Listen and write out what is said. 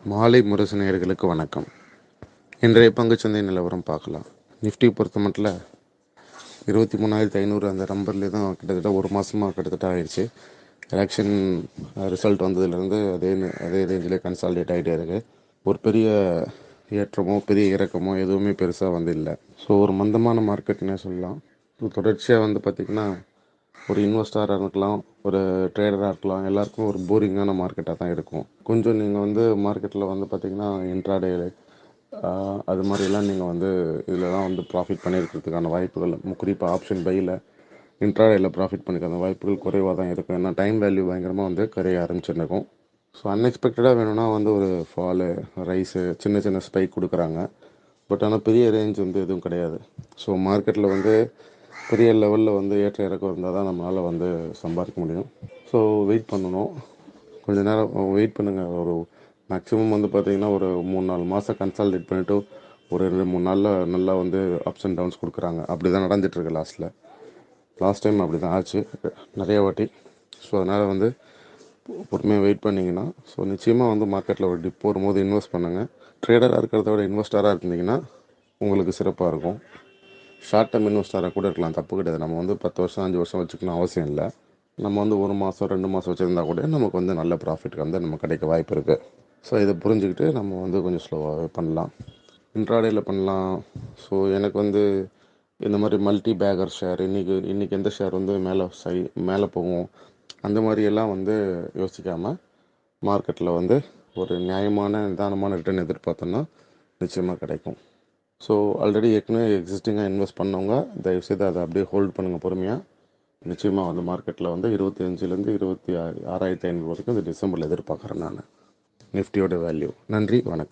மாலை முரசு நேயர்களுக்கு வணக்கம். இன்றைய பங்குச்சந்தை நிலவரம் பார்க்கலாம். நிஃப்டி பொறுத்த மட்டும் 23,500 அந்த நம்பர்லேயே தான் கிட்டத்தட்ட ஒரு மாதமாக கிட்டத்தட்ட ஆயிடுச்சு. எலெக்ஷன் ரிசல்ட் வந்ததுலேருந்து அதே ரேஞ்சிலே கன்சாலிடேட் ஆகிட்டே இருக்குது. ஒரு பெரிய ஏற்றமோ பெரிய இறக்கமோ எதுவுமே பெருசாக வந்து இல்லை. ஸோ ஒரு மந்தமான மார்க்கெட்னே சொல்லலாம். தொடர்ச்சியாக பார்த்திங்கன்னா ஒரு இன்வெஸ்டராக இருக்கலாம், ஒரு ட்ரேடராக இருக்கலாம், எல்லாருக்கும் ஒரு போரிங்கான மார்க்கெட்டாக தான் இருக்கும். கொஞ்சம் நீங்கள் மார்க்கெட்டில் பார்த்திங்கன்னா இன்ட்ராடே அது மாதிரிலாம் நீங்கள் இதில் தான் ப்ராஃபிட் பண்ணியிருக்கிறதுக்கான வாய்ப்புகள், குறிப்பாக ஆப்ஷன் பையில் இன்ட்ராடேயில் ப்ராஃபிட் பண்ணிக்கிற வாய்ப்புகள் குறைவாக தான் இருக்கும். ஏன்னா டைம் வேல்யூ பயங்கரமாக கரைய ஆரம்பிச்சிருக்கும். ஸோ அன்எக்ஸ்பெக்டடாக வேணும்னா ஒரு ஃபாலு, ரைஸு, சின்ன சின்ன ஸ்பைக் கொடுக்குறாங்க. பட் ஆனால் பெரிய ரேஞ்ச் எதுவும் கிடையாது. ஸோ மார்க்கெட்டில் பெரிய லெவலில் ஏற்ற இறக்கம் இருந்தால் தான் நம்மளால் சம்பாதிக்க முடியும். ஸோ வெயிட் பண்ணணும், கொஞ்சம் நேரம் வெயிட் பண்ணுங்கள். ஒரு மேக்ஸிமம் பார்த்திங்கன்னா ஒரு 3-4 மாதம் கன்சாலிடேட் பண்ணிவிட்டு ஒரு 2-3 நாளில் நல்லா அப்ஸ் அண்ட் டவுன்ஸ் கொடுக்குறாங்க. அப்படி தான் நடந்துகிட்ருக்கு. லாஸ்ட் டைம் அப்படி தான் ஆச்சு நிறைய வாட்டி. ஸோ அதனால் பொறுமையாக வெயிட் பண்ணிங்கன்னா ஸோ நிச்சயமாக மார்க்கெட்டில் ஒரு டிப் வரும்போது இன்வெஸ்ட் பண்ணுங்கள். ட்ரேடராக இருக்கிறத விட இன்வெஸ்டராக இருந்தீங்கன்னா உங்களுக்கு சிறப்பாக இருக்கும். ஷார்ட் டேர்ம் இன்வெஸ்டராக கூட இருக்கலாம், தப்பு கிடையாது. நம்ம 10 வருஷம் 5 வருஷம் வச்சுக்கணும் அவசியம் இல்லை. நம்ம 1 மாதம் 2 மாதம் வச்சுருந்தா கூட நமக்கு நல்ல ப்ராஃபிட் நம்ம கிடைக்க வாய்ப்பு இருக்குது. ஸோ இதை புரிஞ்சுக்கிட்டு நம்ம கொஞ்சம் ஸ்லோவாகவே பண்ணலாம், இன்ட்ராடேயில் பண்ணலாம். ஸோ எனக்கு இந்த மாதிரி மல்டி பேக்கர் ஷேர், இன்றைக்கி எந்த ஷேர் மேலே போகும் அந்த மாதிரியெல்லாம் யோசிக்காமல் மார்க்கெட்டில் ஒரு நிதானமான ரிட்டர்ன் எதிர்பார்த்தோன்னா நிச்சயமாக கிடைக்கும். ஸோ ஆல்ரெடி ஏற்கனவே எக்ஸிஸ்டிங்காக இன்வெஸ்ட் பண்ணவங்க தயவுசெய்து அதை அப்படியே ஹோல்ட் பண்ணுங்கள் பொறுமையாக. நிச்சயமாக மார்க்கெட்டில் 25,000 26,500 வரைக்கும் இந்த டிசம்பரில் எதிர்பார்க்குறேன் நான் நிஃப்டியோட வேல்யூ. நன்றி, வணக்கம்.